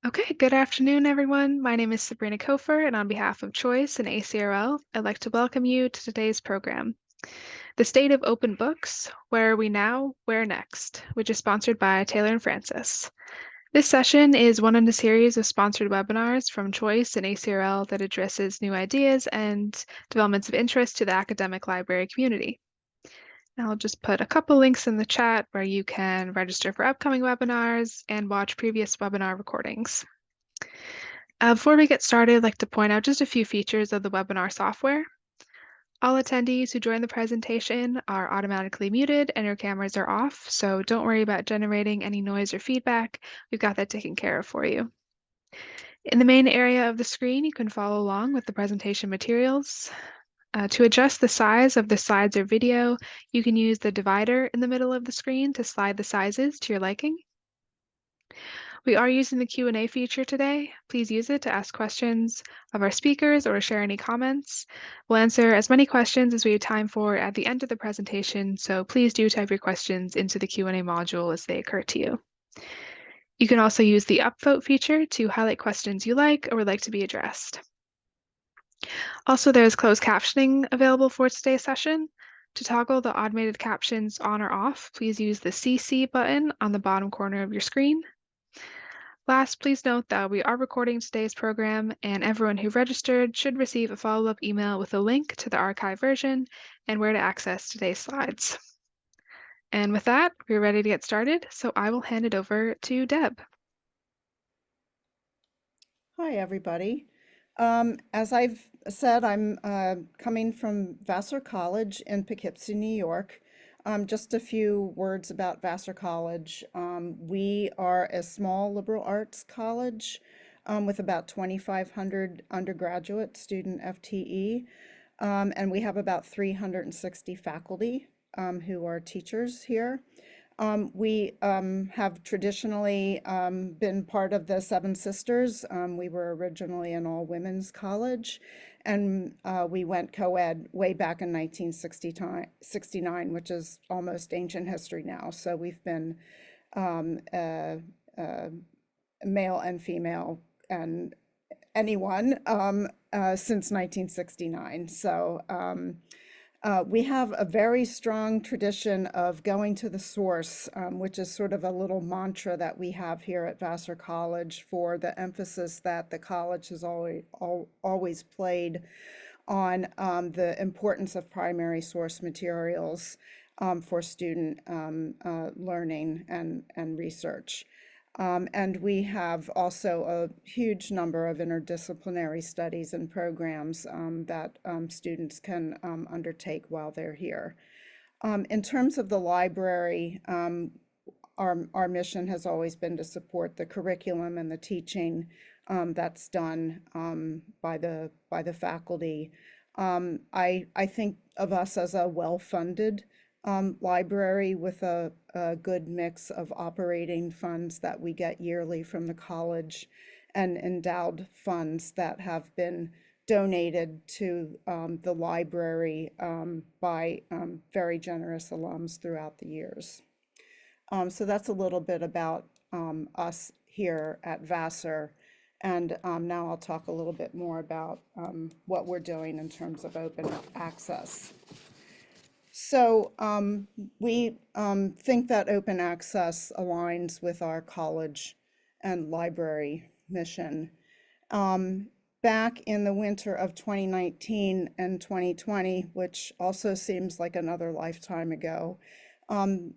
Okay, good afternoon, everyone. My name is Sabrina Kofer, and on behalf of Choice and ACRL, I'd like to welcome you to today's program, The State of Open Books, Where Are We Now, Where Next, which is sponsored by Taylor and Francis. This session is one in a series of sponsored webinars from Choice and ACRL that addresses new ideas and developments of interest to the academic library community. I'll just put a couple links in the chat where you can register for upcoming webinars and watch previous webinar recordings. Before we get started, I'd like to point out just a few features of the webinar software. All attendees who join the presentation are automatically muted and your cameras are off, so don't worry about generating any noise or feedback. We've got that taken care of for you. In the main area of the screen, you can follow along with the presentation materials. To adjust the size of the slides or video, you can use the divider in the middle of the screen to slide the sizes to your liking. We are using the Q&A feature today. Please use it to ask questions of our speakers or share any comments. We'll answer as many questions as we have time for at the end of the presentation, so please do type your questions into the Q&A module as they occur to you. You can also use the upvote feature to highlight questions you like or would like to be addressed. Also, there's closed captioning available for today's session. To toggle the automated captions on or off, please use the CC button on the bottom corner of your screen. Last, please note that we are recording today's program, and everyone who registered should receive a follow-up email with a link to the archive version and where to access today's slides. And with that, we're ready to get started, so I will hand it over to Deb. Hi, everybody. As I've said, I'm coming from Vassar College in Poughkeepsie, New York. Just a few words about Vassar College. We are a small liberal arts college with about 2,500 undergraduate student FTE, and we have about 360 faculty who are teachers here. We have traditionally been part of the Seven Sisters. We were originally an all-women's college, and we went co-ed way back in 1969, which is almost ancient history now. So we've been male and female and anyone since 1969. So we have a very strong tradition of going to the source, which is sort of a little mantra that we have here at Vassar College for the emphasis that the college has always played on the importance of primary source materials for student learning and research. And we have also a huge number of interdisciplinary studies and programs that students can undertake while they're here. In terms of the library, our mission has always been to support the curriculum and the teaching that's done by the faculty. I think of us as a well-funded library with a good mix of operating funds that we get yearly from the college and endowed funds that have been donated to the library by very generous alums throughout the years. So that's a little bit about us here at Vassar. And now I'll talk a little bit more about what we're doing in terms of open access. So we think that open access aligns with our college and library mission. Back in the winter of 2019 and 2020, which also seems like another lifetime ago, in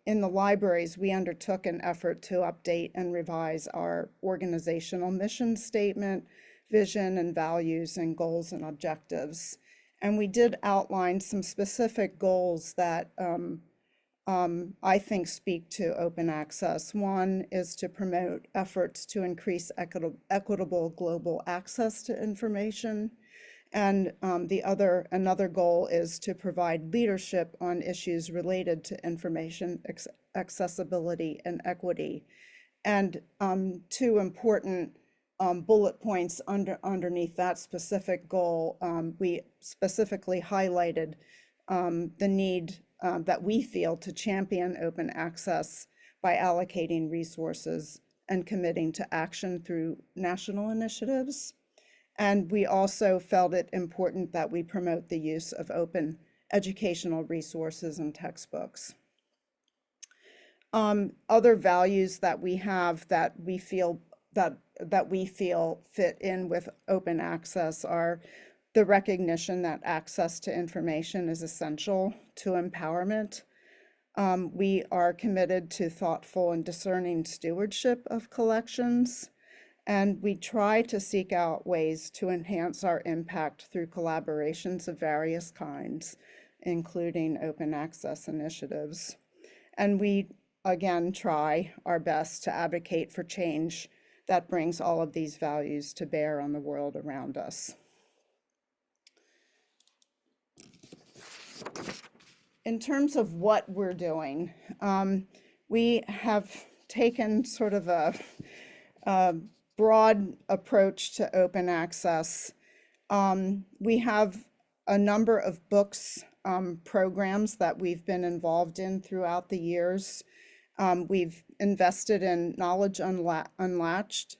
the libraries, we undertook an effort to update and revise our organizational mission statement, vision and values and goals and objectives. And we did outline some specific goals that I think speak to open access. One is to promote efforts to increase equitable global access to information. And another goal is to provide leadership on issues related to information accessibility and equity. And two important bullet points underneath that specific goal, we specifically highlighted the need that we feel to champion open access by allocating resources and committing to action through national initiatives. And we also felt it important that we promote the use of open educational resources and textbooks. Other values that we have that we feel fit in with open access are the recognition that access to information is essential to empowerment. We are committed to thoughtful and discerning stewardship of collections, and we try to seek out ways to enhance our impact through collaborations of various kinds, including open access initiatives. And we, again, try our best to advocate for change that brings all of these values to bear on the world around us. In terms of what we're doing, we have taken sort of a broad approach to open access. We have a number of books, programs that we've been involved in throughout the years. We've invested in Knowledge Unlatched.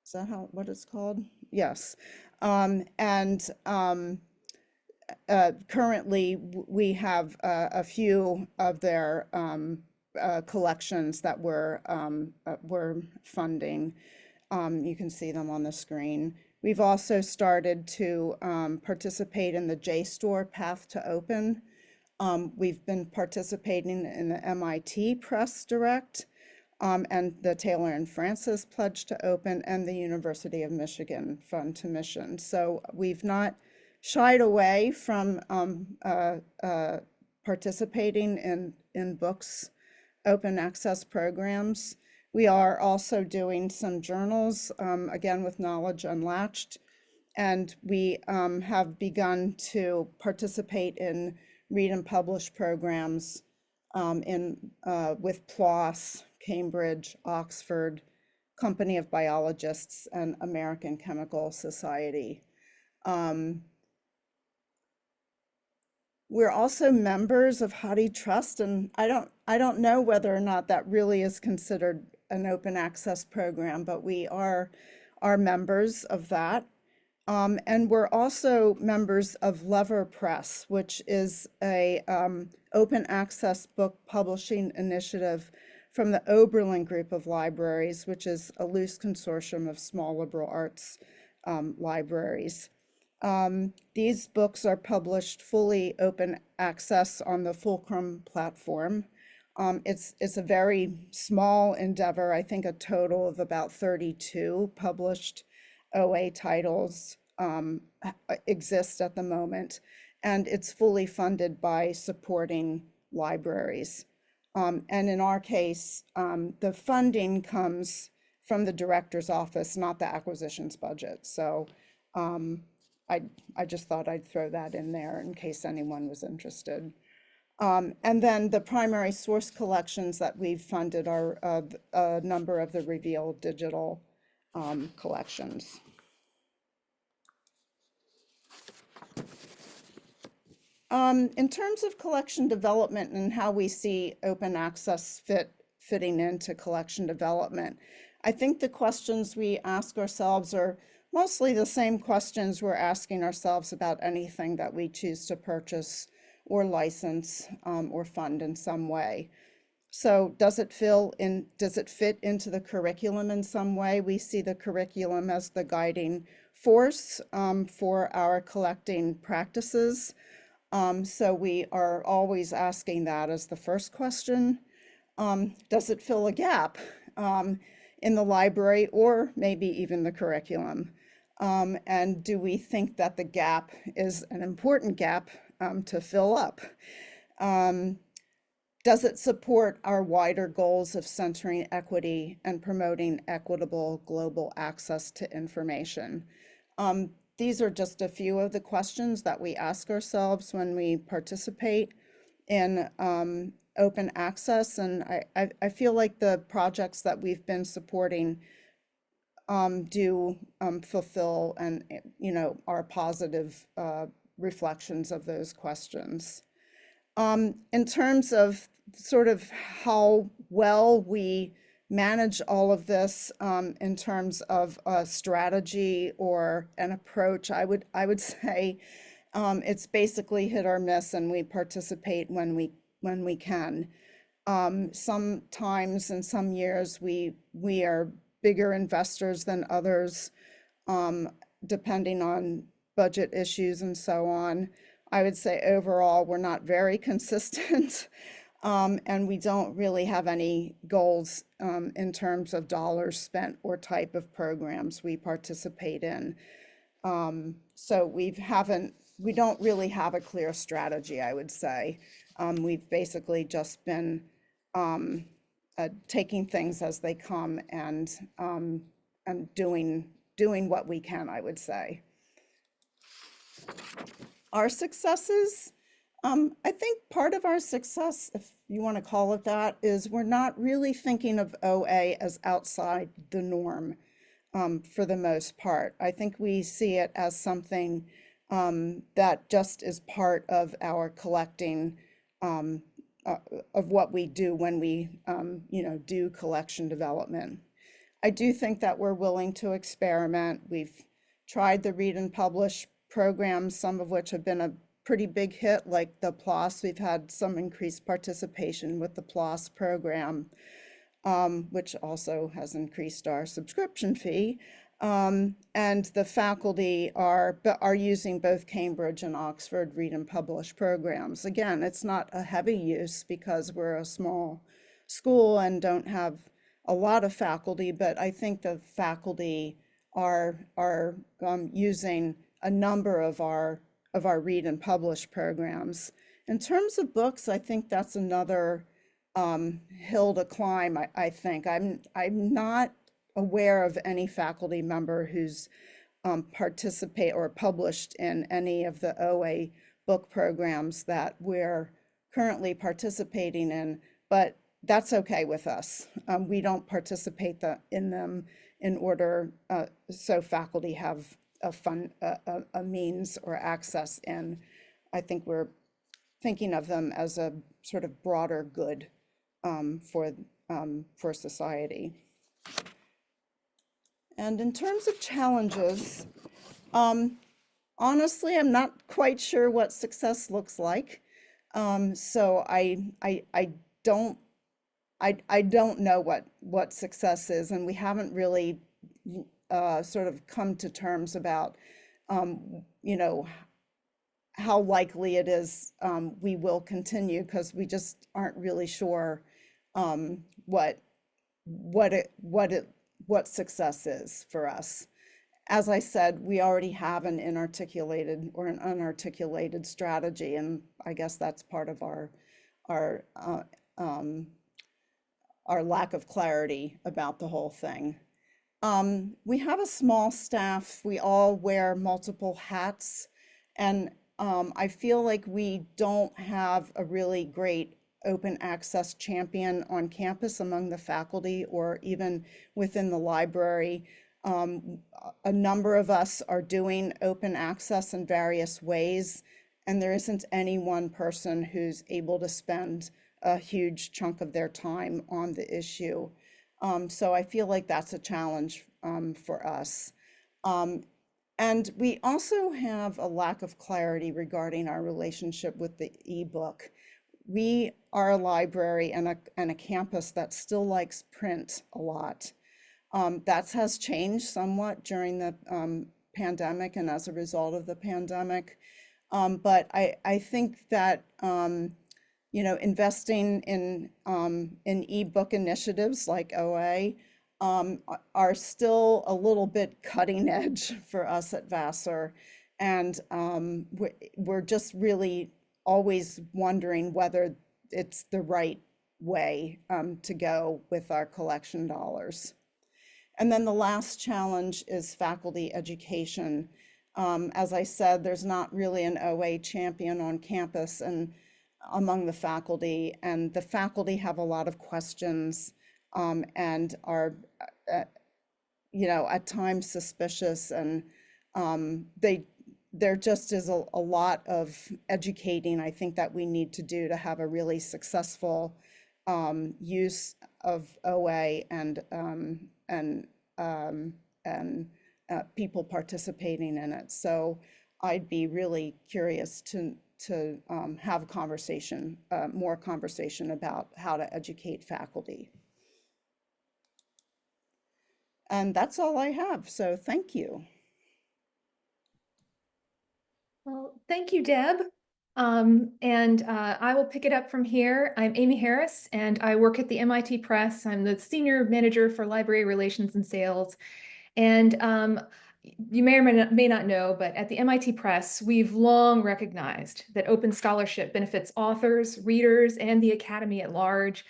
Is that what it's called? Yes. Currently we have a few of their collections that we're funding. You can see them on the screen. We've also started to participate in the JSTOR Path to Open. We've been participating in the MIT Press Direct and the Taylor and Francis Pledge to Open and the University of Michigan Fund to Mission. So we've not shied away from participating in books, open access programs. We are also doing some journals, again with Knowledge Unlatched, and we have begun to participate in read and publish programs with PLOS, Cambridge, Oxford, Company of Biologists, and American Chemical Society. We're also members of HathiTrust, and I don't know whether or not that really is considered an open access program, but we are members of that. And we're also members of Lever Press, which is a open access book publishing initiative from the Oberlin Group of Libraries, which is a loose consortium of small liberal arts libraries. These books are published fully open access on the Fulcrum platform. It's a very small endeavor. I think a total of about 32 published OA titles exist at the moment, and it's fully funded by supporting libraries. And in our case, the funding comes from the director's office, not the acquisitions budget. So I just thought I'd throw that in there in case anyone was interested. And then the primary source collections that we've funded are a number of the Reveal digital collections. In terms of collection development and how we see open access fitting into collection development, I think the questions we ask ourselves are mostly the same questions we're asking ourselves about anything that we choose to purchase or license or fund in some way. So does it fit into the curriculum in some way? We see the curriculum as the guiding force for our collecting practices. So we are always asking that as the first question. Does it fill a gap in the library or maybe even the curriculum? And do we think that the gap is an important gap to fill up? Does it support our wider goals of centering equity and promoting equitable global access to information? These are just a few of the questions that we ask ourselves when we participate in open access, and I feel like the projects that we've been supporting do fulfill and are positive reflections of those questions. In terms of sort of how well we manage all of this in terms of a strategy or an approach. I would say it's basically hit or miss, and we participate when we can. Sometimes in some years we are bigger investors than others, um, depending on budget issues and so on. I would say overall we're not very consistent, and we don't really have any goals in terms of dollars spent or type of programs we participate in. So we don't really have a clear strategy, I would say. We've basically just been um, taking things as they come and doing what we can, I would say. Our successes, I think part of our success, if you want to call it that, is we're not really thinking of OA as outside the norm for the most part. I think we see it as something that just is part of our collecting, um, uh, of what we do when we, do collection development. I do think that we're willing to experiment. We've tried the read and publish programs, some of which have been a pretty big hit, like the PLOS. We've had some increased participation with the PLOS program, which also has increased our subscription fee. And the faculty are using both Cambridge and Oxford read and publish programs. Again, it's not a heavy use because we're a small school and don't have a lot of faculty, but I think the faculty are using a number of our read and publish programs. In terms of books, I think that's another hill to climb. I think I'm not aware of any faculty member who's participate or published in any of the OA book programs that we're currently participating in, but that's okay with us. We don't participate in them in order so faculty have a means or access in. I think we're thinking of them as a sort of broader good for society. And in terms of challenges, honestly, I'm not quite sure what success looks like. So I don't know what success is, and we haven't really sort of come to terms about how likely it is we will continue, because we just aren't really sure what success is for us. As I said, we already have an inarticulated or an unarticulated strategy, and I guess that's part of our lack of clarity about the whole thing. We have a small staff. We all wear multiple hats, and I feel like we don't have a really great open access champion on campus among the faculty or even within the library. A number of us are doing open access in various ways, and there isn't any one person who's able to spend a huge chunk of their time on the issue. So I feel like that's a challenge for us. And we also have a lack of clarity regarding our relationship with the ebook. We are a library and a campus that still likes print a lot. That has changed somewhat during the pandemic and as a result of the pandemic. But I think that investing in ebook initiatives like OA are still a little bit cutting edge for us at Vassar, and we're just really always wondering whether it's the right way to go with our collection dollars. And then the last challenge is faculty education. As I said, there's not really an OA champion on campus and among the faculty, and the faculty have a lot of questions and are, at times suspicious, and there just is a lot of educating, I think, that we need to do to have a really successful use of OA and um, and people participating in it. So I'd be really curious to have a conversation, more conversation about how to educate faculty. And that's all I have. So thank you. Well, thank you, Deb. I will pick it up from here. I'm Amy Harris, and I work at the MIT Press. I'm the Senior Manager for Library Relations and Sales. And you may or may not know, but at the MIT Press, we've long recognized that open scholarship benefits authors, readers, and the academy at large.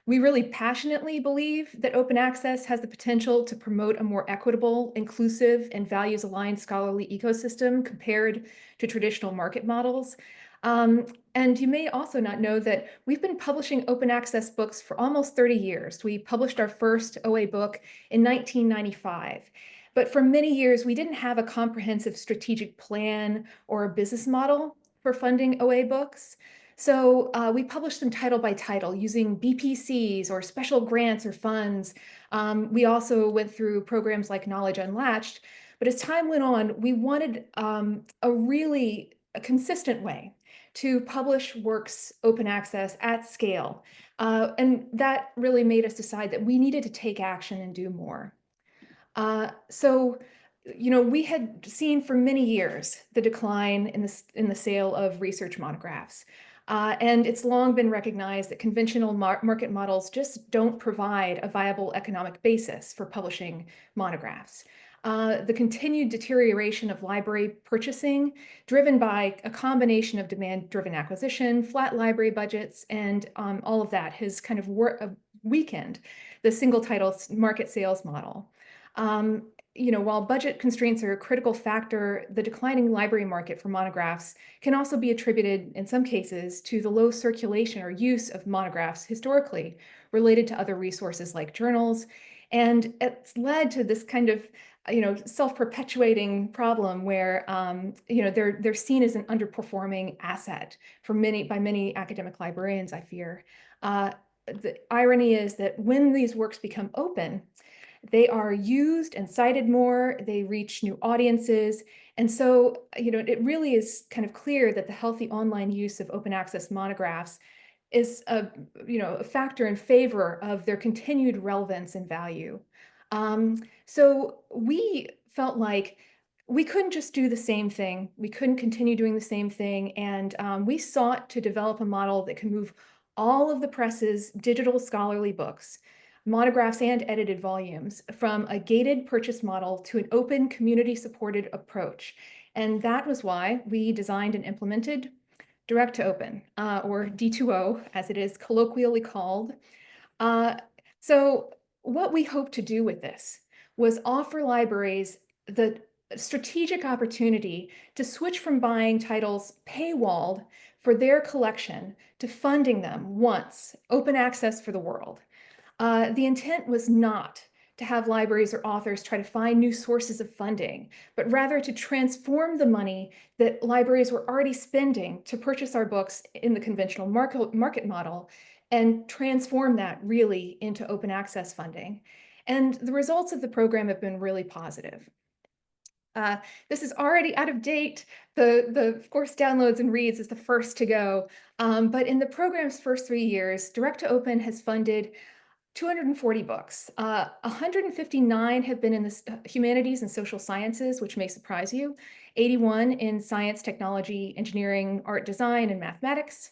We really passionately believe that open access has the potential to promote a more equitable, inclusive, and values-aligned scholarly ecosystem compared to traditional market models. And you may also not know that we've been publishing open access books for almost 30 years. We published our first OA book in 1995. But for many years, we didn't have a comprehensive strategic plan or a business model for funding OA books. So we published them title by title using BPCs or special grants or funds. We also went through programs like Knowledge Unlatched. But as time went on, we wanted a consistent way to publish works open access at scale. And that really made us decide that we needed to take action and do more. We had seen for many years the decline in the sale of research monographs. And it's long been recognized that conventional market models just don't provide a viable economic basis for publishing monographs. The continued deterioration of library purchasing, driven by a combination of demand-driven acquisition, flat library budgets, and all of that has kind of weakened the single title market sales model. While budget constraints are a critical factor, the declining library market for monographs can also be attributed, in some cases, to the low circulation or use of monographs historically related to other resources like journals. And it's led to this kind of self-perpetuating problem where they're seen as an underperforming asset by many academic librarians, I fear. The irony is that when these works become open, they are used and cited more, they reach new audiences. And so, it really is kind of clear that the healthy online use of open access monographs is a factor in favor of their continued relevance and value. So we felt like we couldn't just do the same thing. We couldn't continue doing the same thing. And we sought to develop a model that can move all of the press's digital scholarly books, monographs and edited volumes, from a gated purchase model to an open community-supported approach. And that was why we designed and implemented Direct to Open, or D2O, as it is colloquially called. So what we hope to do with this was offer libraries the strategic opportunity to switch from buying titles paywalled for their collection to funding them once, open access for the world. The intent was not to have libraries or authors try to find new sources of funding, but rather to transform the money that libraries were already spending to purchase our books in the conventional market model and transform that really into open access funding. And the results of the program have been really positive. This is already out of date. Of course, downloads and reads is the first to go. But in the program's first 3 years, Direct to Open has funded 240 books. 159 have been in the humanities and social sciences, which may surprise you. 81 in science, technology, engineering, art, design, and mathematics.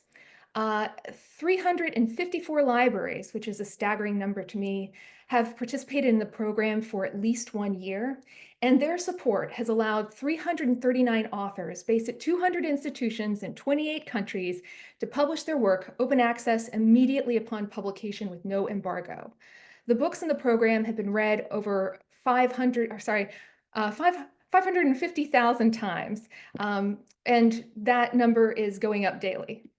354 libraries, which is a staggering number to me, have participated in the program for at least 1 year. And their support has allowed 339 authors based at 200 institutions in 28 countries to publish their work open access immediately upon publication with no embargo. The books in the program have been read over 550,000 times, and that number is going up daily.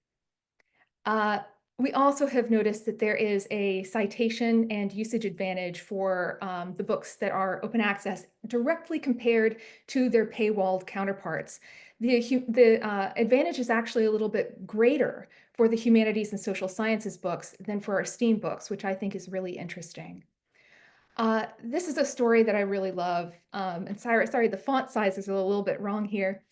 We also have noticed that there is a citation and usage advantage for the books that are open access directly compared to their paywalled counterparts. The advantage is actually a little bit greater for the humanities and social sciences books than for our STEAM books, which I think is really interesting. This is a story that I really love. And sorry, the font size is a little bit wrong here.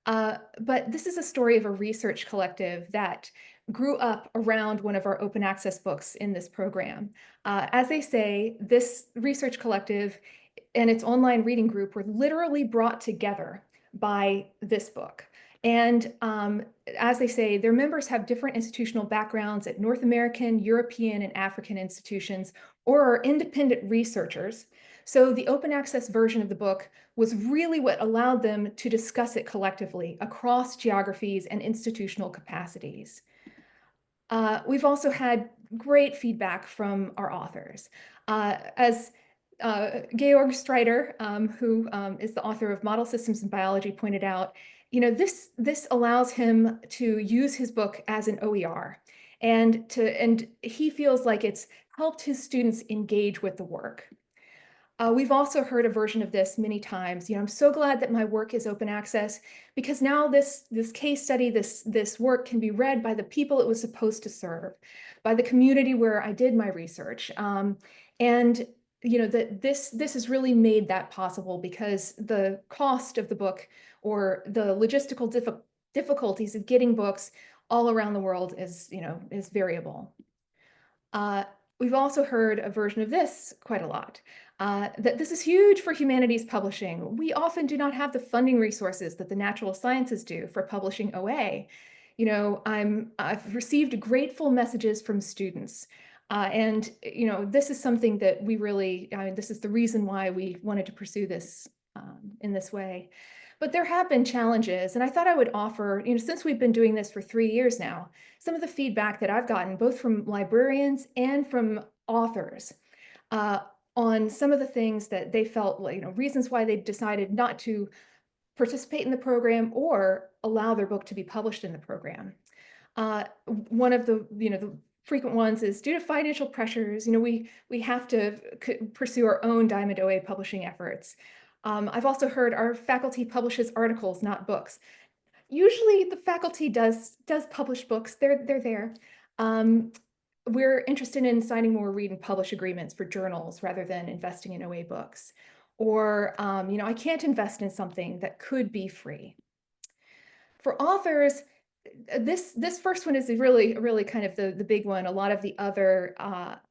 But this is a story of a research collective that grew up around one of our open access books in this program. As they say, this research collective and its online reading group were literally brought together by this book. And as they say, their members have different institutional backgrounds at North American, European, and African institutions, or are independent researchers. So the open access version of the book was really what allowed them to discuss it collectively across geographies and institutional capacities. We've also had great feedback from our authors. As Georg Streiter, who is the author of Model Systems in Biology, pointed out, this allows him to use his book as an OER, and he feels like it's helped his students engage with the work. We've also heard a version of this many times. I'm so glad that my work is open access because now this case study, this work can be read by the people it was supposed to serve, by the community where I did my research. And that this has really made that possible because the cost of the book or the logistical difficulties of getting books all around the world is variable. We've also heard a version of this quite a lot, that this is huge for humanities publishing. We often do not have the funding resources that the natural sciences do for publishing OA. I've received grateful messages from students. And this is something that we really, this is the reason why we wanted to pursue this in this way. But there have been challenges, and I thought I would offer, since we've been doing this for 3 years now, some of the feedback that I've gotten both from librarians and from authors on some of the things that they felt, reasons why they decided not to participate in the program or allow their book to be published in the program. One of the frequent ones is due to financial pressures. We have to pursue our own Diamond OA publishing efforts. I've also heard our faculty publishes articles, not books. Usually the faculty does publish books. They're there. We're interested in signing more read and publish agreements for journals rather than investing in OA books. Or, I can't invest in something that could be free. For authors, this first one is really kind of the big one. A lot of the other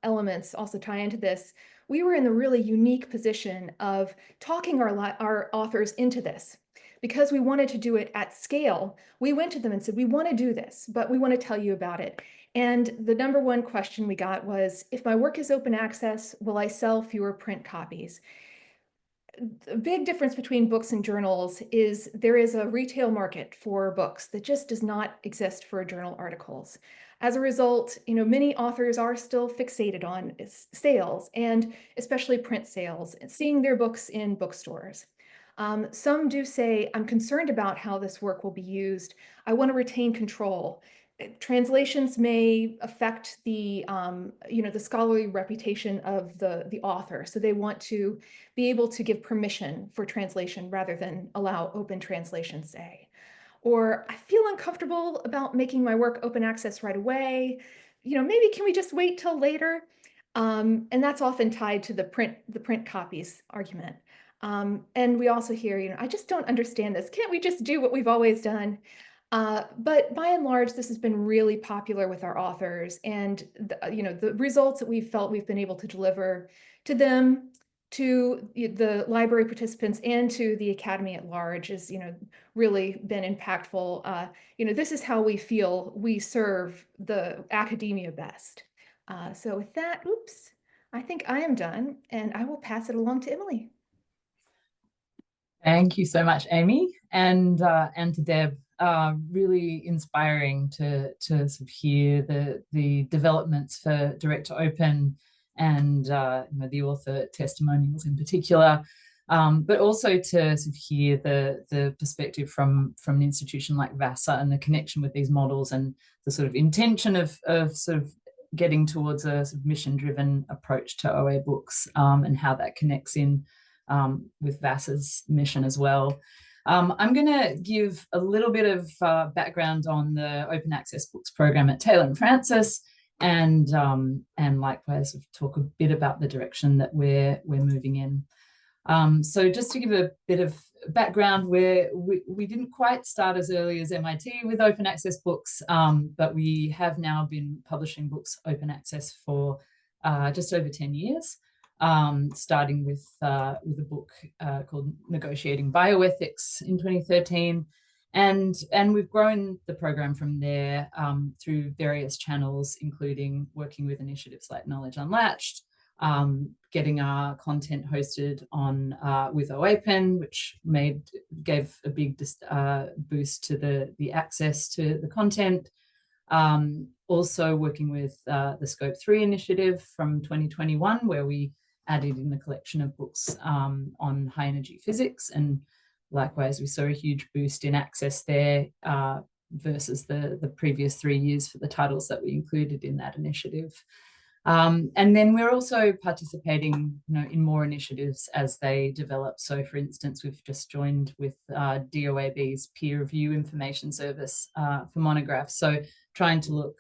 elements also tie into this. We were in the really unique position of talking our authors into this. Because we wanted to do it at scale, we went to them and said, we want to do this, but we want to tell you about it. And the number one question we got was, if my work is open access, will I sell fewer print copies? The big difference between books and journals is there is a retail market for books that just does not exist for journal articles. As a result, many authors are still fixated on sales, and especially print sales, and seeing their books in bookstores. Some do say, I'm concerned about how this work will be used. I want to retain control. Translations may affect the scholarly reputation of the author. So they want to be able to give permission for translation rather than allow open translation, say. Or I feel uncomfortable about making my work open access right away. Maybe can we just wait till later? And that's often tied to the print copies argument. And we also hear, I just don't understand this. Can't we just do what we've always done? But by and large, this has been really popular with our authors, and the results that we've felt we've been able to deliver to them, to the library participants, and to the academy at large is really been impactful. This is how we feel we serve the academia best. So with that, I think I am done, and I will pass it along to Emily. Thank you so much, Amy, and to Deb. Really inspiring to sort of hear the developments for direct to open and the author testimonials in particular. but also to sort of hear the perspective from an institution like Vassar and the connection with these models and the sort of intention of sort of getting towards a sort of mission-driven approach to OA books, and how that connects in with Vassar's mission as well. I'm going to give a little bit of background on the Open Access Books program at Taylor and Francis, and likewise talk a bit about the direction that we're moving in. So just to give a bit of background, we didn't quite start as early as MIT with open access books, but we have now been publishing books open access for just over 10 years, starting with a book called Negotiating Bioethics in 2013. And we've grown the program from there through various channels, including working with initiatives like Knowledge Unlatched, getting our content hosted on with OAPEN, which gave a big boost to the access to the content. Also working with the Scope 3 initiative from 2021, where we added in a collection of books on high energy physics, and likewise we saw a huge boost in access there versus the previous 3 years for the titles that we included in that initiative. And then we're also participating, in more initiatives as they develop. So, for instance, we've just joined with DOAB's peer review information service for monographs. So, trying to look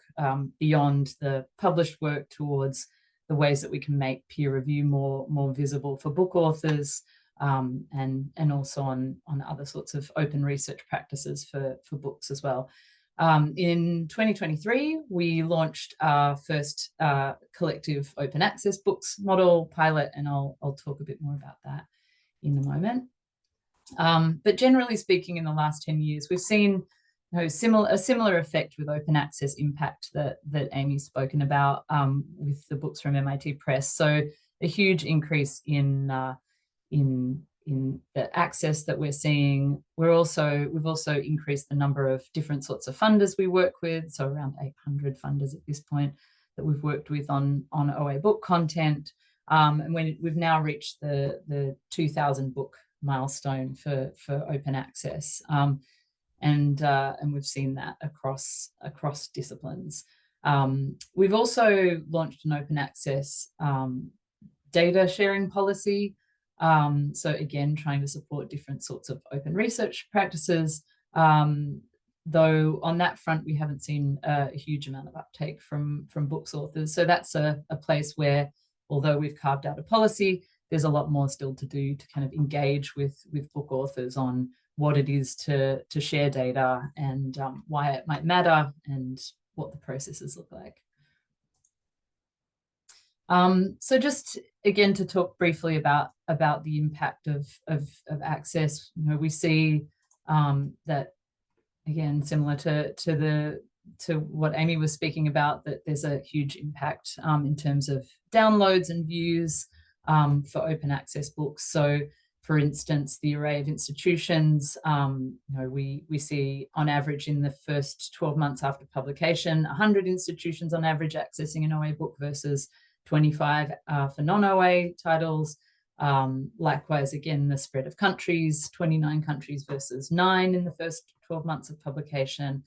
beyond the published work towards the ways that we can make peer review more visible for book authors, and also on other sorts of open research practices for books as well. In 2023, we launched our first collective open access books model pilot, and I'll talk a bit more about that in a moment. But generally speaking, in the last 10 years, we've seen a similar effect with open access impact that Amy's spoken about with the books from MIT Press. So a huge increase in the access that we're seeing. We've also increased the number of different sorts of funders we work with, so around 800 funders at this point that we've worked with on OA book content, and we've now reached the 2,000 book milestone for open access, and we've seen that across disciplines. We've also launched an open access data sharing policy. So again, trying to support different sorts of open research practices, though on that front we haven't seen a huge amount of uptake from books authors. So that's a place where, although we've carved out a policy, there's a lot more still to do to kind of engage with book authors on what it is to share data, and why it might matter, and what the processes look like. So just again to talk briefly about the impact of access, we see that, again, similar to what Amy was speaking about, that there's a huge impact in terms of downloads and views for open access books. So, for instance, the array of institutions, we see on average in the first 12 months after publication, 100 institutions on average accessing an OA book versus 25 for non-OA titles. Likewise, again, the spread of countries, 29 countries versus 9 in the first 12 months of publication.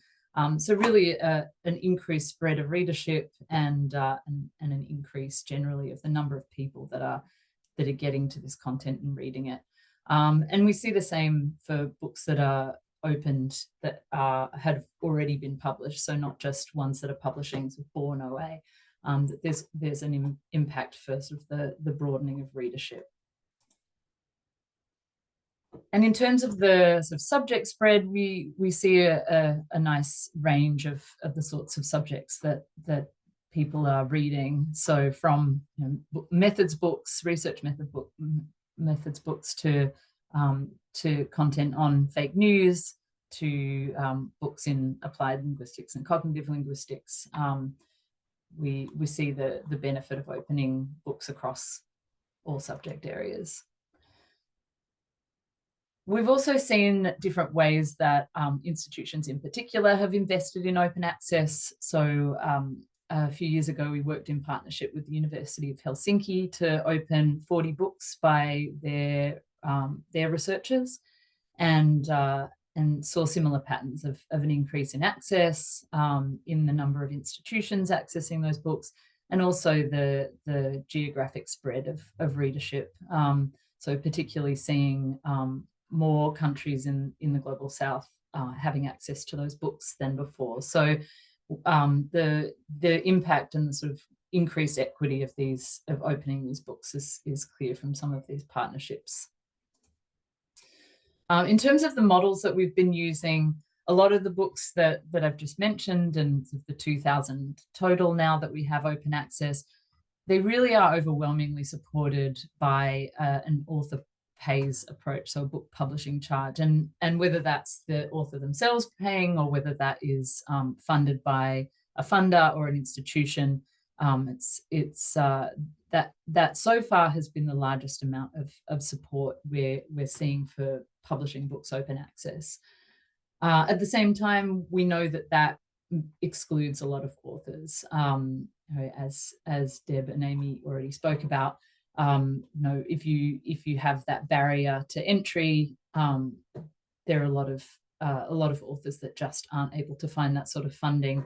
So really an increased spread of readership and an increase generally of the number of people that are getting to this content and reading it. And we see the same for books that are opened that have already been published, so not just ones that are publishing sort of born OA. That there's an impact for sort of the broadening of readership. And in terms of the sort of subject spread, we see a nice range of the sorts of subjects that people are reading. So from methods books, research methods books to content on fake news, to books in applied linguistics and cognitive linguistics. We see the benefit of opening books across all subject areas. We've also seen different ways that institutions in particular have invested in open access. So a few years ago, we worked in partnership with the University of Helsinki to open 40 books by their their researchers, and saw similar patterns of an increase in access, in the number of institutions accessing those books, and also the geographic spread of readership. So particularly seeing more countries in the global south having access to those books than before. So the impact and the sort of increased equity of opening these books is clear from some of these partnerships. In terms of the models that we've been using, a lot of the books that I've just mentioned, and the 2,000 total now that we have open access, they really are overwhelmingly supported by an author pays approach, so a book publishing charge, and whether that's the author themselves paying or whether that is funded by a funder or an institution, that so far has been the largest amount of support we're seeing for publishing books open access. At the same time, we know that excludes a lot of authors, as Deb and Amy already spoke about. If you have that barrier to entry, there are a lot of authors that just aren't able to find that sort of funding.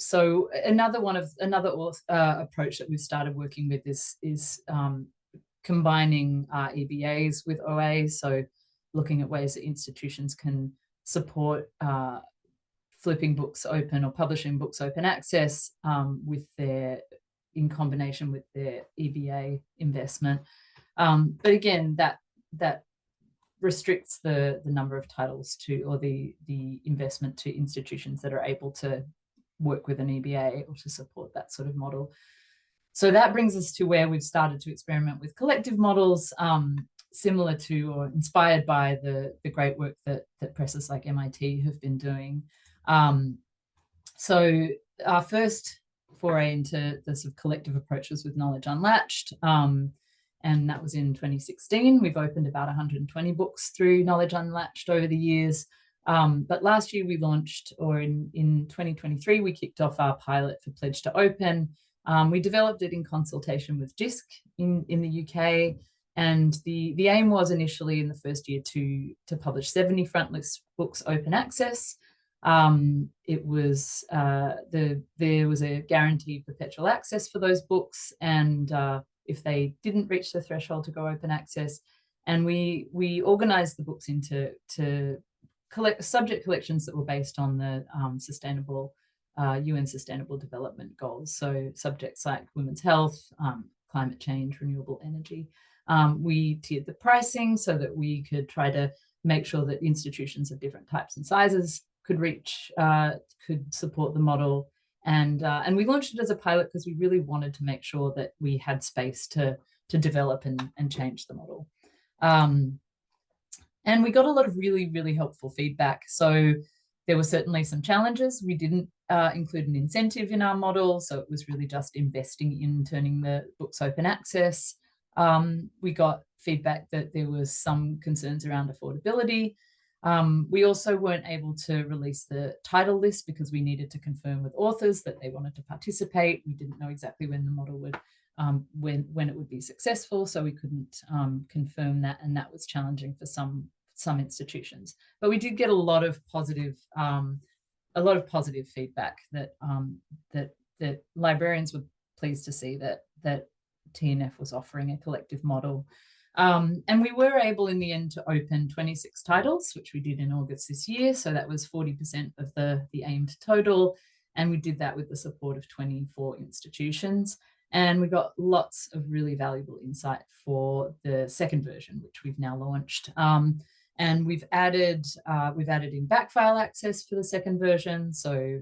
So another approach that we've started working with is combining EBAs with OA. So looking at ways that institutions can support flipping books open or publishing books open access in combination with their EBA investment. But again, that restricts the number of titles or the investment to institutions that are able to work with an EBA or to support that sort of model. So that brings us to where we've started to experiment with collective models, similar to or inspired by the great work that presses like MIT have been doing. So our first foray into the sort of collective approaches with Knowledge Unlatched, and that was in 2016. We've opened about 120 books through Knowledge Unlatched over the years. But last year we launched, or in 2023, we kicked off our pilot for Pledge to Open. We developed it in consultation with DISC in the UK. And the aim was initially in the first year to publish 70 frontlist books open access. It was there was a guaranteed perpetual access for those books, and if they didn't reach the threshold to go open access, and we organized the books into subject collections that were based on the sustainable UN Sustainable Development Goals. So subjects like women's health, climate change, renewable energy. We tiered the pricing so that we could try to make sure that institutions of different types and sizes could support the model. And we launched it as a pilot because we really wanted to make sure that we had space to develop and change the model. And we got a lot of really, really helpful feedback. So there were certainly some challenges. We didn't include an incentive in our model, so it was really just investing in turning the books open access. We got feedback that there was some concerns around affordability. We also weren't able to release the title list because we needed to confirm with authors that they wanted to participate. We didn't know exactly when the model would, when it would be successful, so we couldn't confirm that, and that was challenging for some institutions. But we did get a lot of positive feedback that librarians were pleased to see that TNF was offering a collective model. And we were able in the end to open 26 titles, which we did in August this year. So that was 40% of the aimed total. And we did that with the support of 24 institutions. And we got lots of really valuable insight for the second version, which we've now launched. And we've added in backfile access for the second version. So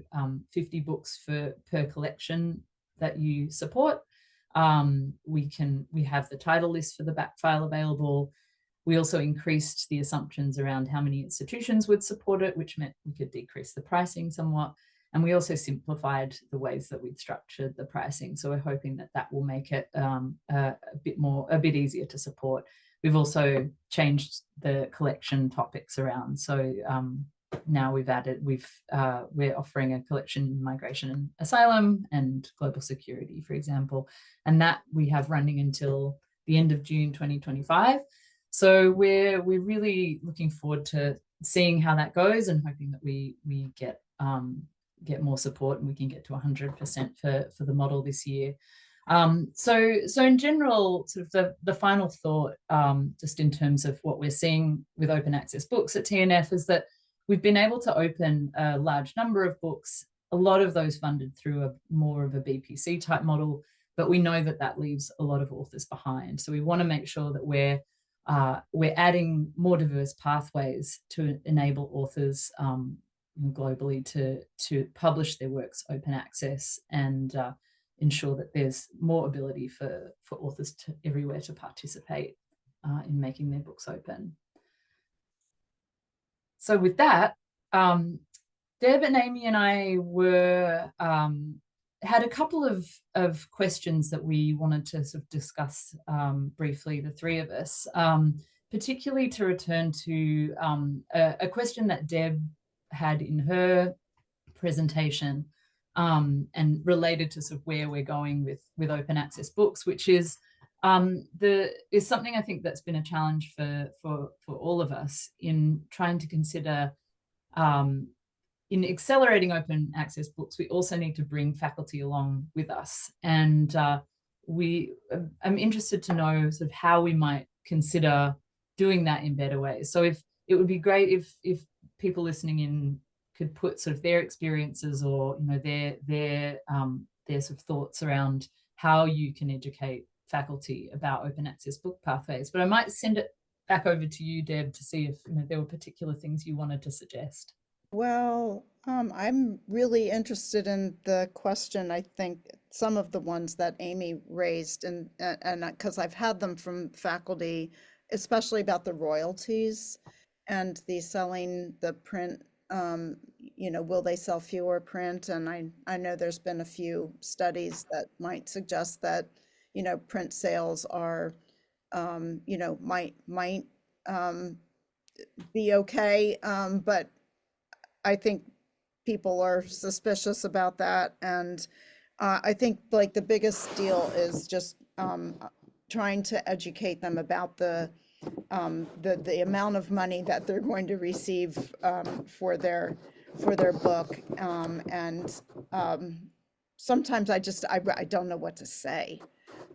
50 books per collection that you support. We have the title list for the backfile available. We also increased the assumptions around how many institutions would support it, which meant we could decrease the pricing somewhat. And we also simplified the ways that we'd structured the pricing. So we're hoping that will make it a bit easier to support. We've also changed the collection topics around. So now we're offering a collection in migration and asylum and global security, for example, and that we have running until the end of June 2025. So we're really looking forward to seeing how that goes and hoping that we get more support and we can get to 100% for the model this year. So in general, sort of the final thought, just in terms of what we're seeing with open access books at TNF, is that we've been able to open a large number of books, a lot of those funded through more of a BPC type model, but we know that leaves a lot of authors behind. So we want to make sure that we're adding more diverse pathways to enable authors globally to publish their works open access and ensure that there's more ability for authors everywhere to participate in making their books open. So with that, Deb and Amy and I had a couple of questions that we wanted to sort of discuss briefly, the three of us, particularly to return to a question that Deb had in her presentation and related to sort of where we're going with open access books, which is something I think that's been a challenge for all of us in trying to consider in accelerating open access books. We also need to bring faculty along with us, and I'm interested to know sort of how we might consider doing that in better ways. So if it would be great if people listening in could put sort of their experiences or their sort of thoughts around how you can educate faculty about open access book pathways. But I might send it back over to you, Deb, to see if there were particular things you wanted to suggest. Well, I'm really interested in the question. I think some of the ones that Amy raised, and because I've had them from faculty, especially about the royalties and the selling the print. Will they sell fewer print? And I know there's been a few studies that might suggest that print sales are might be okay, but I think people are suspicious about that, and I think like the biggest deal is just trying to educate them about the amount of money that they're going to receive for their book, and sometimes I don't know what to say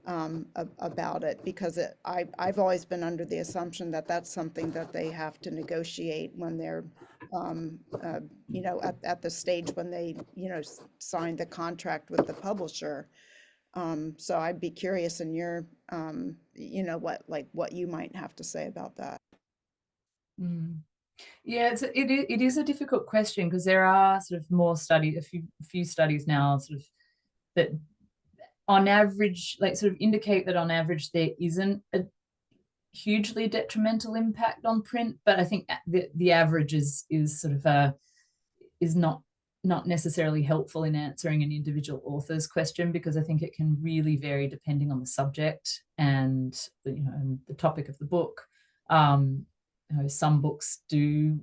about it, because I've always been under the assumption that that's something that they have to negotiate when they're at the stage when they sign the contract with the publisher. So I'd be curious in your what you might have to say about that. Yeah, it is a difficult question, because there are sort of more studies, a few studies now sort of that on average sort of indicate that on average there isn't a hugely detrimental impact on print, but I think the average is sort of is not necessarily helpful in answering an individual author's question, because I think it can really vary depending on the subject and and the topic of the book. Some books do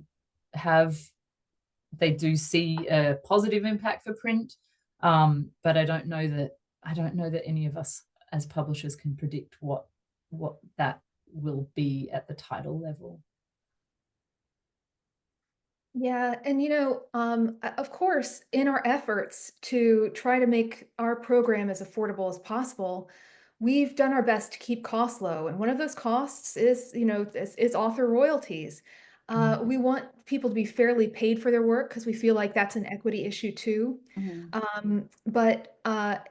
see a positive impact for print, but I don't know that any of us as publishers can predict what that will be at the title level. Yeah, and of course, in our efforts to try to make our program as affordable as possible, we've done our best to keep costs low, and one of those costs is author royalties. We want people to be fairly paid for their work, because we feel like that's an equity issue too. But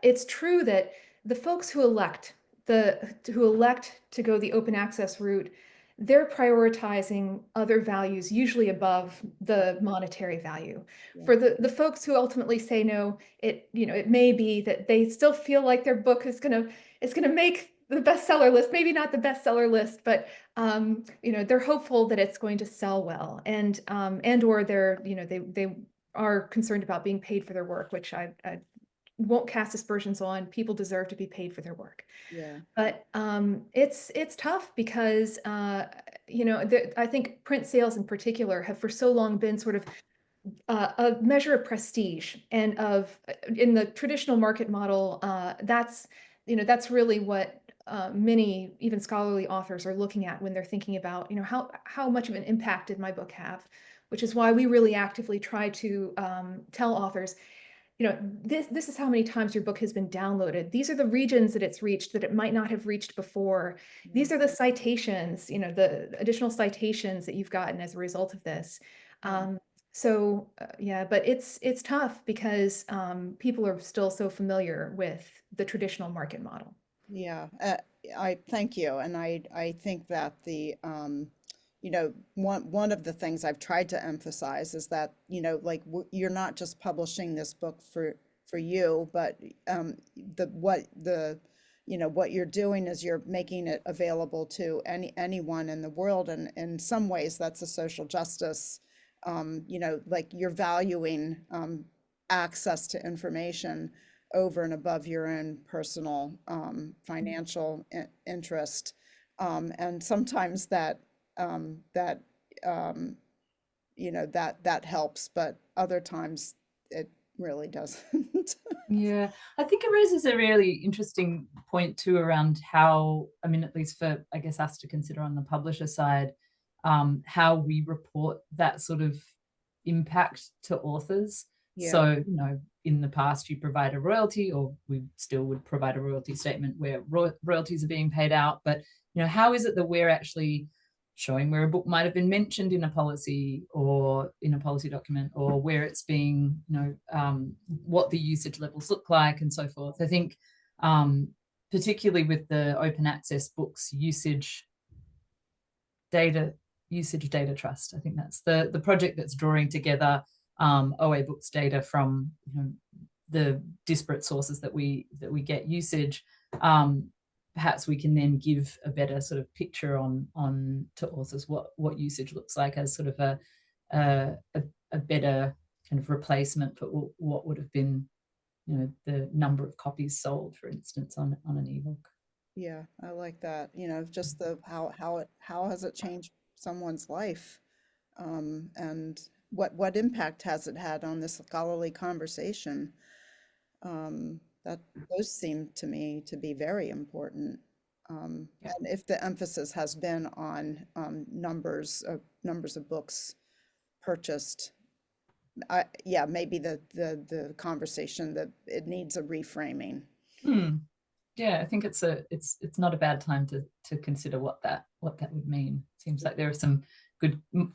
it's true that the folks who elect to go the open access route, they're prioritizing other values, usually above the monetary value. Yeah. For the folks who ultimately say no, it may be that they still feel like their book is gonna make the bestseller list, maybe not the bestseller list, but they're hopeful that it's going to sell well, and or they are concerned about being paid for their work, which I won't cast aspersions on. People deserve to be paid for their work. Yeah. But it's tough, because I think print sales in particular have for so long been sort of a measure of prestige, and in the traditional market model, that's really what many even scholarly authors are looking at when they're thinking about, how much of an impact did my book have, which is why we really actively try to tell authors, this is how many times your book has been downloaded. These are the regions that it's reached that it might not have reached before. These are the citations, the additional citations that you've gotten as a result of this. Yeah, but it's tough because people are still so familiar with the traditional market model. Yeah, I thank you, and I think that one of the things I've tried to emphasize is that like you're not just publishing this book for you, but what you're doing is you're making it available to anyone in the world, and in some ways that's a social justice. Like you're valuing access to information over and above your own personal financial interest, and sometimes that that that helps, but other times it really doesn't. Yeah, I think it raises a really interesting point too around how, I mean, at least for, I guess, us to consider on the publisher side, how we report that sort of impact to authors. Yeah. So, in the past you provide a royalty, or we still would provide a royalty statement where royalties are being paid out. But, how is it that we're actually showing where a book might have been mentioned in a policy or in a policy document, or where it's being, what the usage levels look like and so forth. I think particularly with the open access books usage data trust, I think that's the project that's drawing together OA books data from the disparate sources that we get usage. Perhaps we can then give a better sort of picture on to authors what usage looks like as sort of a better kind of replacement for what would have been the number of copies sold, for instance, on an ebook. Yeah, I like that. Just the how has it changed someone's life, and what impact has it had on this scholarly conversation? That those seem to me to be very important. Yeah. And if the emphasis has been on numbers of books purchased, yeah, maybe the conversation that it needs a reframing. Yeah, I think it's not a bad time to consider what that would mean. Seems like there are some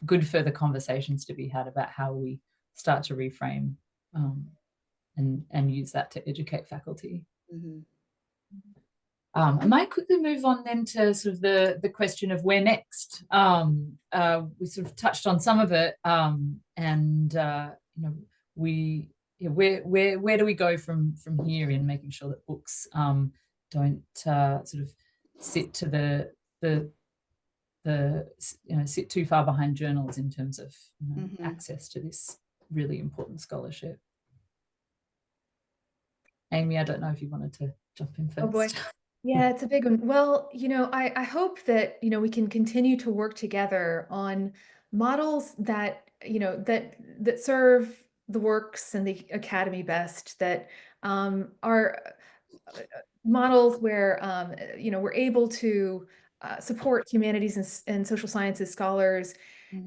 good further conversations to be had about how we start to reframe and use that to educate faculty. Mm-hmm. I might quickly move on then to sort of the question of where next. We sort of touched on some of it, and where do we go from here in making sure that books don't sort of sit to sit too far behind journals in terms of access to this really important scholarship. Amy, I don't know if you wanted to jump in first. Oh boy. Yeah, it's a big one. Well, I hope that, we can continue to work together on models that, that serve the works and the academy best, that are models where, we're able to support humanities and social sciences scholars,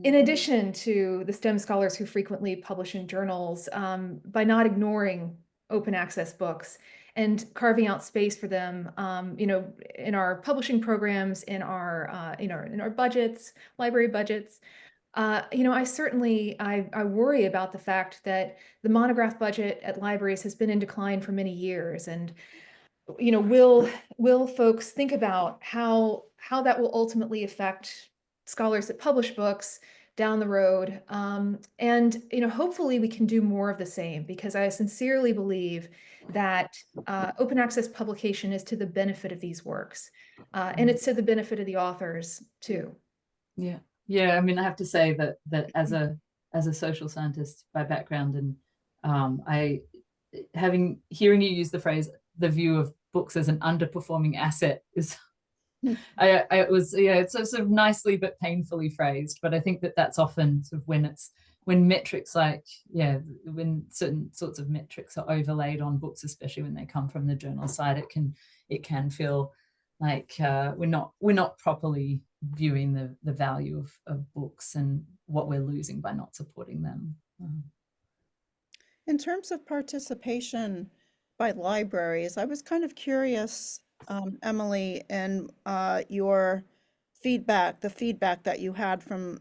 in addition to the STEM scholars who frequently publish in journals, by not ignoring open access books and carving out space for them, in our publishing programs, in our budgets, library budgets. I certainly worry about the fact that the monograph budget at libraries has been in decline for many years, and will folks think about how that will ultimately affect scholars that publish books down the road? And hopefully we can do more of the same, because I sincerely believe that open access publication is to the benefit of these works, and it's to the benefit of the authors too. Yeah. I mean, I have to say that as a social scientist by background, and hearing you use the phrase "the view of books as an underperforming asset" is it's sort of nicely but painfully phrased. But I think that's often sort of when metrics when certain sorts of metrics are overlaid on books, especially when they come from the journal side, it can feel we're not properly viewing the value of books and what we're losing by not supporting them. In terms of participation by libraries, I was kind of curious, Emily, in your feedback, the feedback that you had from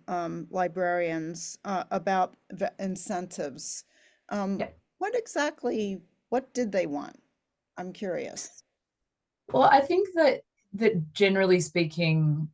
librarians about the incentives. Yeah. What did they want? I'm curious. Well, I think that generally speaking,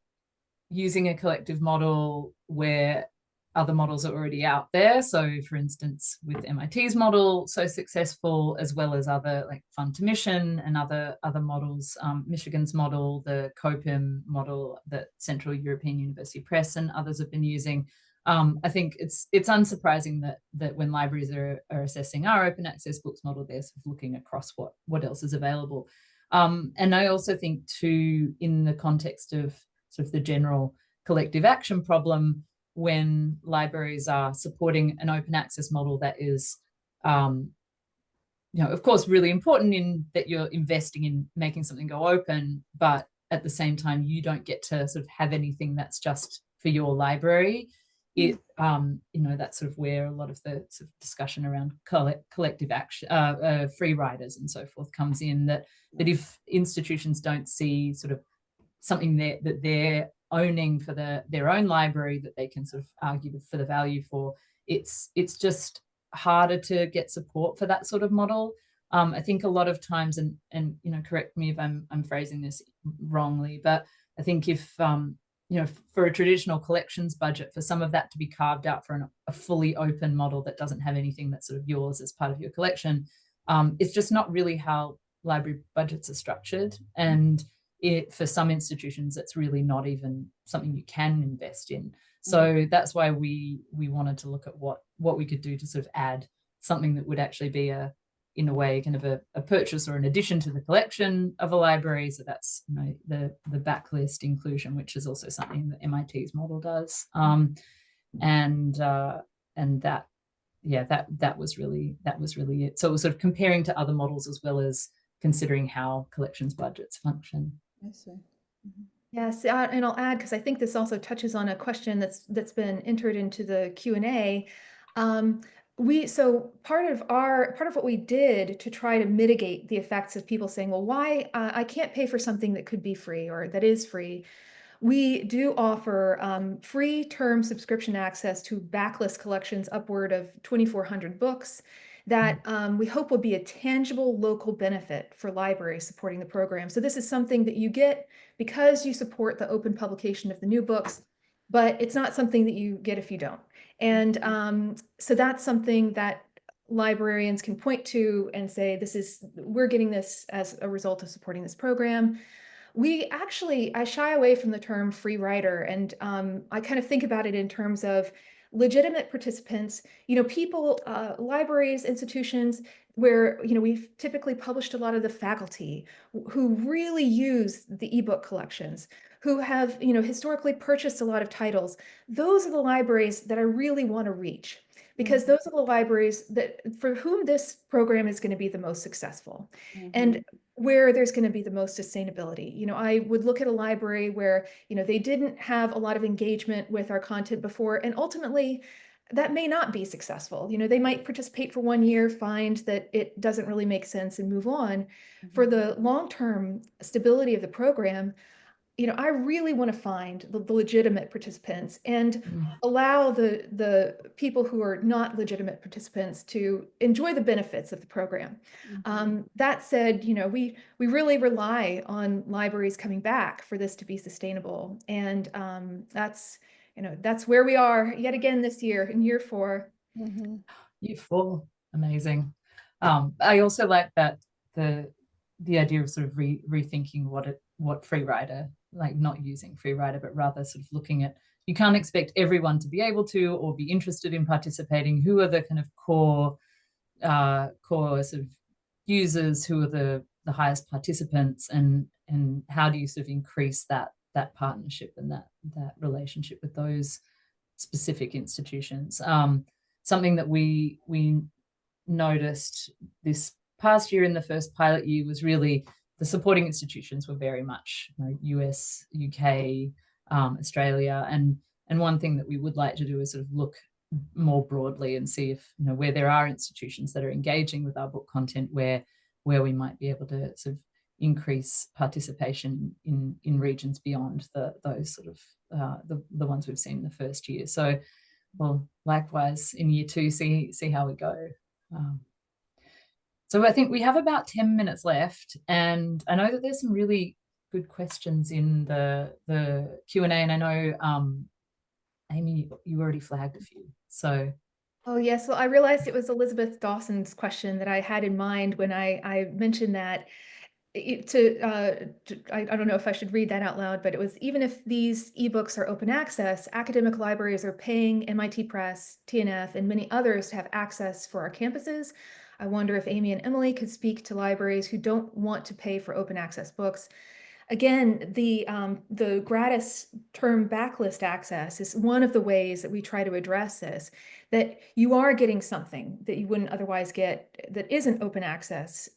using a collective model where other models are already out there. So for instance, with MIT's model so successful, as well as other like Fund to Mission and other models, Michigan's model, the COPIM model that Central European University Press and others have been using. I think it's unsurprising that when libraries are assessing our open access books model, they're sort of looking across what else is available. And I also think too, in the context of sort of the general collective action problem, when libraries are supporting an open access model that is, of course, really important in that you're investing in making something go open, but at the same time, you don't get to sort of have anything that's just for your library. It, that's sort of where a lot of the sort of discussion around collective action, free riders and so forth comes in, that if institutions don't see sort of something that they're owning for their own library that they can sort of argue for the value for, it's just harder to get support for that sort of model. I think a lot of times, and correct me if I'm phrasing this wrongly, but I think if for a traditional collections budget, for some of that to be carved out for a fully open model that doesn't have anything that's sort of yours as part of your collection, it's just not really how library budgets are structured. And for some institutions, it's really not even something you can invest in. So that's why we wanted to look at what we could do to sort of add something that would actually be in a way kind of a purchase or an addition to the collection of a library. So that's the backlist inclusion, which is also something that MIT's model does. And that was really it. So it was sort of comparing to other models as well as considering how collections budgets function. I see. Mm-hmm. Yes, and I'll add, because I think this also touches on a question that's been entered into the Q&A. So part of what we did to try to mitigate the effects of people saying, well, why I can't pay for something that could be free or that is free. We do offer free term subscription access to backlist collections upward of 2,400 books that we hope will be a tangible local benefit for libraries supporting the program. So this is something that you get because you support the open publication of the new books, but it's not something that you get if you don't. And so that's something that librarians can point to and say, we're getting this as a result of supporting this program. I shy away from the term free rider, and I kind of think about it in terms of legitimate participants, people, libraries, institutions where, we've typically published a lot of the faculty who really use the ebook collections, who have, historically purchased a lot of titles. Those are the libraries that I really want to reach, because those are the libraries for whom this program is going to be the most successful. And where there's going to be the most sustainability. I would look at a library where, they didn't have a lot of engagement with our content before, and ultimately that may not be successful. They might participate for 1 year, find that it doesn't really make sense and move on. For the long-term stability of the program, I really want to find the legitimate participants and allow the people who are not legitimate participants to enjoy the benefits of the program. That said, we really rely on libraries coming back for this to be sustainable. And that's where we are yet again this year, in year 4. Year 4, amazing. I also like that the idea of sort of rethinking what free rider, like not using free rider, but rather sort of looking at, you can't expect everyone to be able to or be interested in participating. Who are the kind of core sort of users? Who are the highest participants, and how do you sort of increase that partnership and that relationship with those specific institutions? Something that we noticed this past year in the first pilot year was really the supporting institutions were very much, you know, US, UK, Australia, and one thing that we would like to do is sort of look more broadly and see if, you know, where there are institutions that are engaging with our book content, where we might be able to sort of increase participation in regions beyond those sort of the ones we've seen in the first year. So, well, likewise in year 2, see how we go. So I think we have about 10 minutes left, and I know that there's some really good questions in the Q&A, and I know Amy, you already flagged a few. So. Oh, yes. Well, I realized it was Elizabeth Dawson's question that I had in mind when I mentioned that. I don't know if I should read that out loud, but it was, even if these ebooks are open access, academic libraries are paying MIT Press, TNF, and many others to have access for our campuses. I wonder if Amy and Emily could speak to libraries who don't want to pay for open access books. Again, the gratis term backlist access is one of the ways that we try to address this, that you are getting something that you wouldn't otherwise get that isn't open access,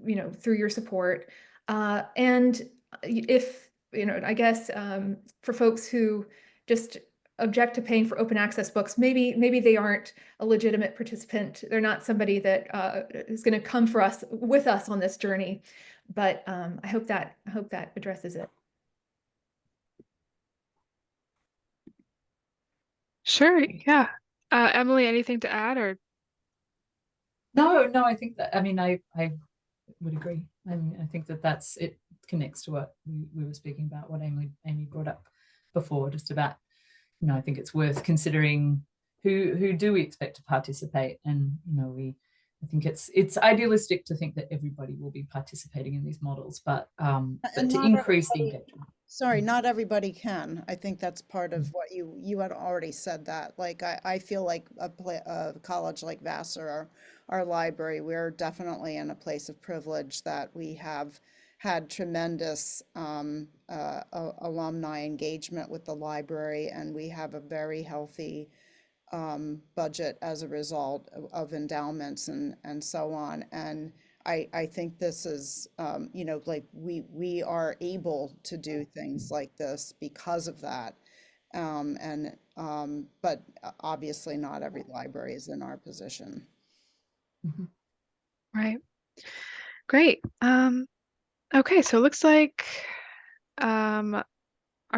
you know, through your support. And if, you know, I guess for folks who just object to paying for open access books, maybe they aren't a legitimate participant. They're not somebody that is going to come with us on this journey. But I hope that addresses it. Sure, yeah. Emily, anything to add? Or No, I think that, I mean, I would agree. I mean, I think that it connects to what we were speaking about, what Amy brought up before, just about, you know, I think it's worth considering who do we expect to participate, and, you know, I think it's idealistic to think that everybody will be participating in these models, but to increase the engagement. Sorry, not everybody can. I think that's part of what you had already said that. Like, I feel like a college like Vassar, our library, we're definitely in a place of privilege that we have had tremendous alumni engagement with the library, and we have a very healthy budget as a result of endowments and so on. And I think this is, you know, like we are able to do things like this because of that. But obviously not every library is in our position. Mm-hmm. right. Great. Okay, so it looks like our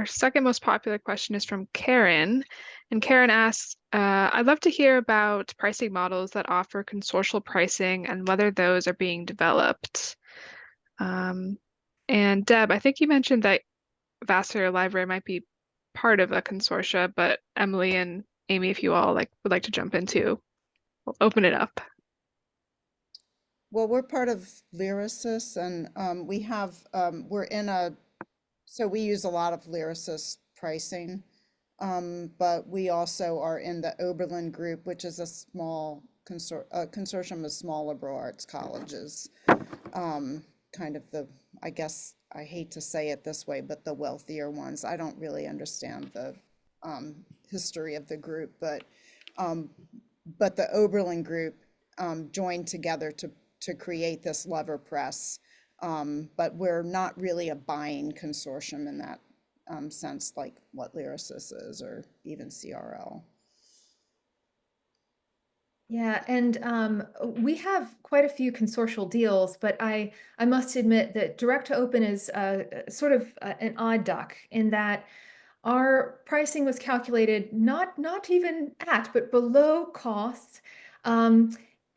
second most popular question is from Karen. And Karen asks, I'd love to hear about pricing models that offer consortial pricing and whether those are being developed. And Deb, I think you mentioned that Vassar Library might be part of a consortia, but Emily and Amy, if you all would like to jump into, we'll open it up. Well, we're part of Lyrasis, and we have so we use a lot of Lyrasis pricing, but we also are in the Oberlin group, which is a small consortium of small liberal arts colleges. Kind of I guess I hate to say it this way, but the wealthier ones. I don't really understand the history of the group, but the Oberlin group joined together to create this lever press. But we're not really a buying consortium in that sense, like what Lyrasis is, or even CRL. Yeah, and we have quite a few consortial deals, but I must admit that direct to open is sort of an odd duck in that our pricing was calculated not even at, but below costs.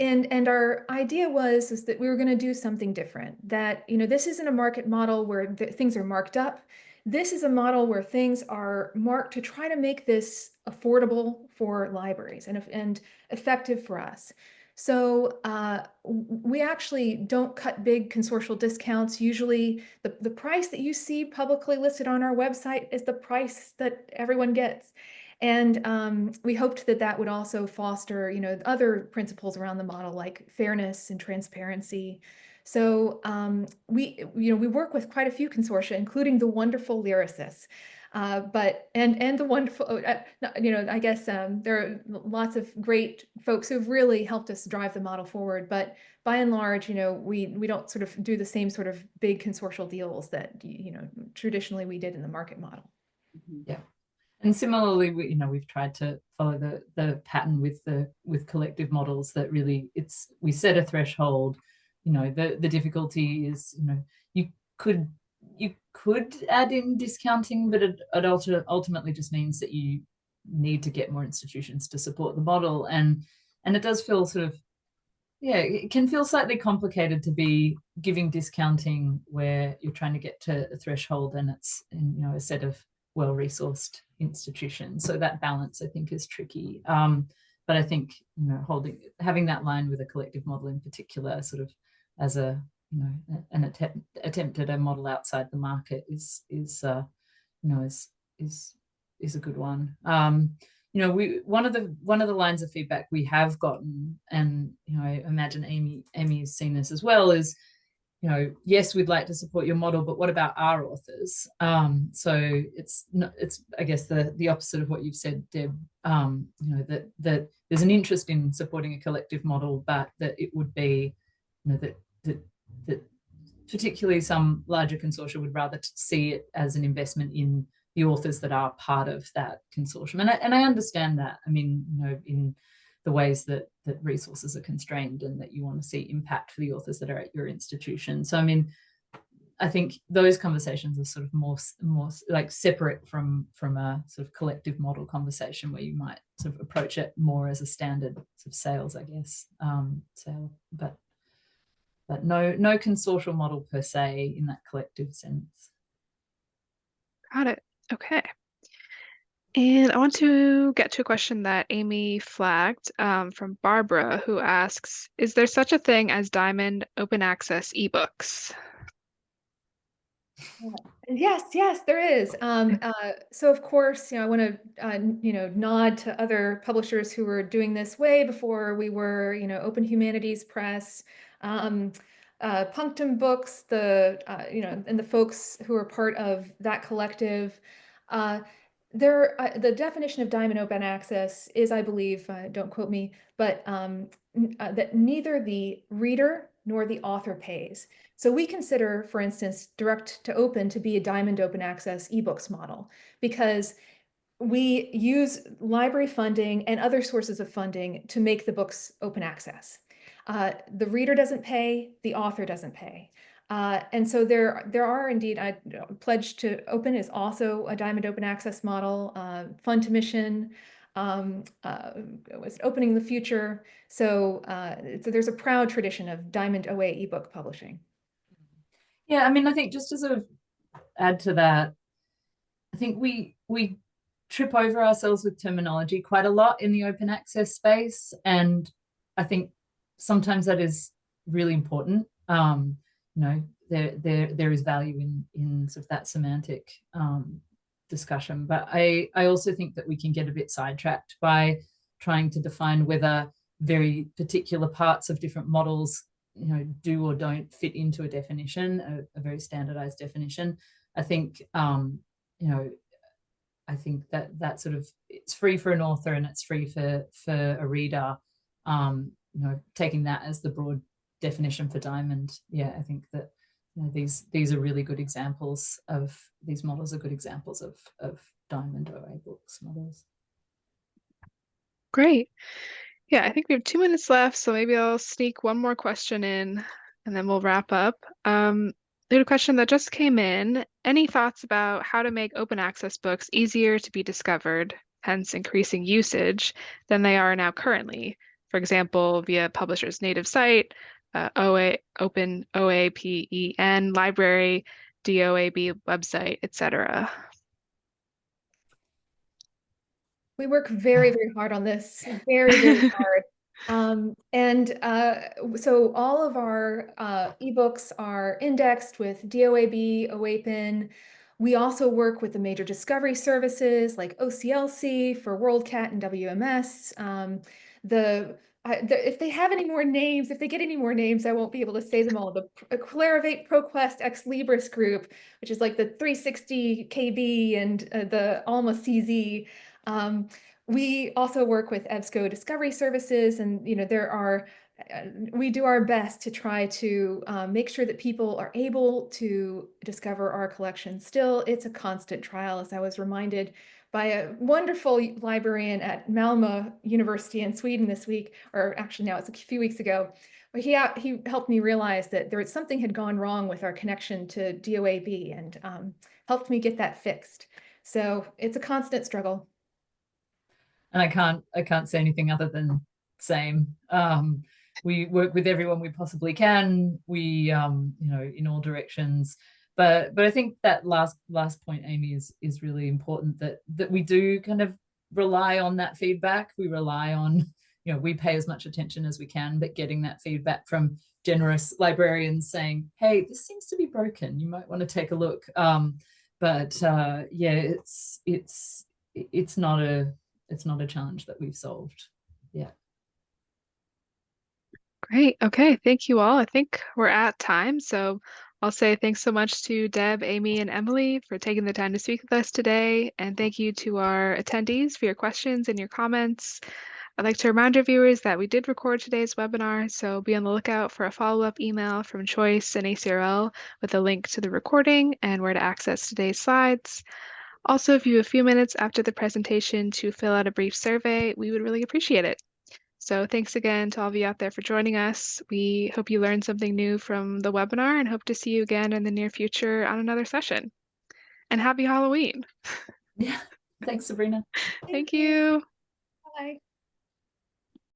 And our idea is that we were going to do something different, that, you know, this isn't a market model where things are marked up. This is a model where things are marked to try to make this affordable for libraries and effective for us. So we actually don't cut big consortial discounts. Usually the price that you see publicly listed on our website is the price that everyone gets. And we hoped that would also foster, you know, other principles around the model, like fairness and transparency. So we work with quite a few consortia, including the wonderful Lyrasis. But the wonderful, you know, I guess there are lots of great folks who've really helped us drive the model forward. But by and large, you know, we don't sort of do the same sort of big consortial deals that, you know, traditionally we did in the market model. Yeah. And similarly, we've tried to follow the pattern with collective models that really we set a threshold. You know, the difficulty is, you know, you could add in discounting, but it ultimately just means that you need to get more institutions to support the model, and it does feel sort of, yeah, it can feel slightly complicated to be giving discounting where you're trying to get to a threshold and it's, you know, a set of well-resourced institutions. So that balance, I think, is tricky. But I think, you know, having that line with a collective model in particular, sort of as a, you know, an attempt at a model outside the market is you know, is a good one. You know, one of the lines of feedback we have gotten, and you know, I imagine Amy has seen this as well, is, you know, yes, we'd like to support your model, but what about our authors? So it's I guess the opposite of what you've said, Deb. You know, that there's an interest in supporting a collective model, but that it would be, you know, that particularly some larger consortia would rather see it as an investment in the authors that are part of that consortium. And I understand that. I mean, you know, in the ways that resources are constrained and that you want to see impact for the authors that are at your institution. So, I mean, I think those conversations are sort of more like separate from a sort of collective model conversation where you might sort of approach it more as a standard sort of sales, I guess, sale, but no consortial model per se in that collective sense. Got it. Okay. And I want to get to a question that Amy flagged from Barbara, who asks, is there such a thing as diamond open access ebooks? Yes, there is. So of course, you know, I want to, you know, nod to other publishers who were doing this way before we were, you know, Open Humanities Press, Punctum Books, you know, and the folks who are part of that collective. The definition of diamond open access is, I believe, don't quote me, but that neither the reader nor the author pays. So we consider, for instance, direct to open to be a diamond open access ebooks model, because we use library funding and other sources of funding to make the books open access. The reader doesn't pay, the author doesn't pay. And so there are indeed, Pledge to Open is also a diamond open access model, Fund to Mission, was Opening the Future. So there's a proud tradition of diamond OA ebook publishing. Yeah, I mean, I think just to sort of add to that, I think we trip over ourselves with terminology quite a lot in the open access space, and I think sometimes that is really important. You know, there is value in sort of that semantic discussion, but I also think that we can get a bit sidetracked by trying to define whether very particular parts of different models, you know, do or don't fit into a definition, a very standardized definition. I think, you know, I think that sort of, it's free for an author and it's free for a reader. You know, taking that as the broad definition for diamond, yeah, I think that, you know, these are really good examples of, these models are good examples of diamond OA books models. Great. Yeah, I think we have 2 minutes left, so maybe I'll sneak one more question in and then we'll wrap up. We had a question that just came in. Any thoughts about how to make open access books easier to be discovered, hence increasing usage than they are now currently? For example, via publisher's native site, Open OAPEN library, DOAB website, etc. We work very, very hard on this, very, very hard. So all of our ebooks are indexed with DOAB, OAPEN. We also work with the major discovery services like OCLC for WorldCat and WMS. The if they have any more names, if they get any more names, I won't be able to say them all. The Clarivate ProQuest Ex Libris group, which is like the 360 KB and the Alma CZ. We also work with EBSCO Discovery Services, and there are we do our best to try to make sure that people are able to discover our collection. Still, it's a constant trial, as I was reminded by a wonderful librarian at Malmö University in Sweden this week, or actually now it's a few weeks ago. But he helped me realize that something had gone wrong with our connection to DOAB, and helped me get that fixed. So it's a constant struggle. And I can't say anything other than same. We work with everyone we possibly can. We in all directions. But I think that last point, Amy, is really important, that we do kind of rely on that feedback. We rely on, we pay as much attention as we can, but getting that feedback from generous librarians saying, hey, this seems to be broken. You might want to take a look. Yeah, it's not a challenge that we've solved. Yeah. Great. Okay. Thank you all. I think we're at time. So I'll say thanks so much to Deb, Amy, and Emily for taking the time to speak with us today. And thank you to our attendees for your questions and your comments. I'd like to remind our viewers that we did record today's webinar, so be on the lookout for a follow-up email from Choice and ACRL with a link to the recording and where to access today's slides. Also, if you have a few minutes after the presentation to fill out a brief survey, we would really appreciate it. So thanks again to all of you out there for joining us. We hope you learned something new from the webinar and hope to see you again in the near future on another session. And happy Halloween. Yeah. Thanks, Sabrina. Thank you. Bye.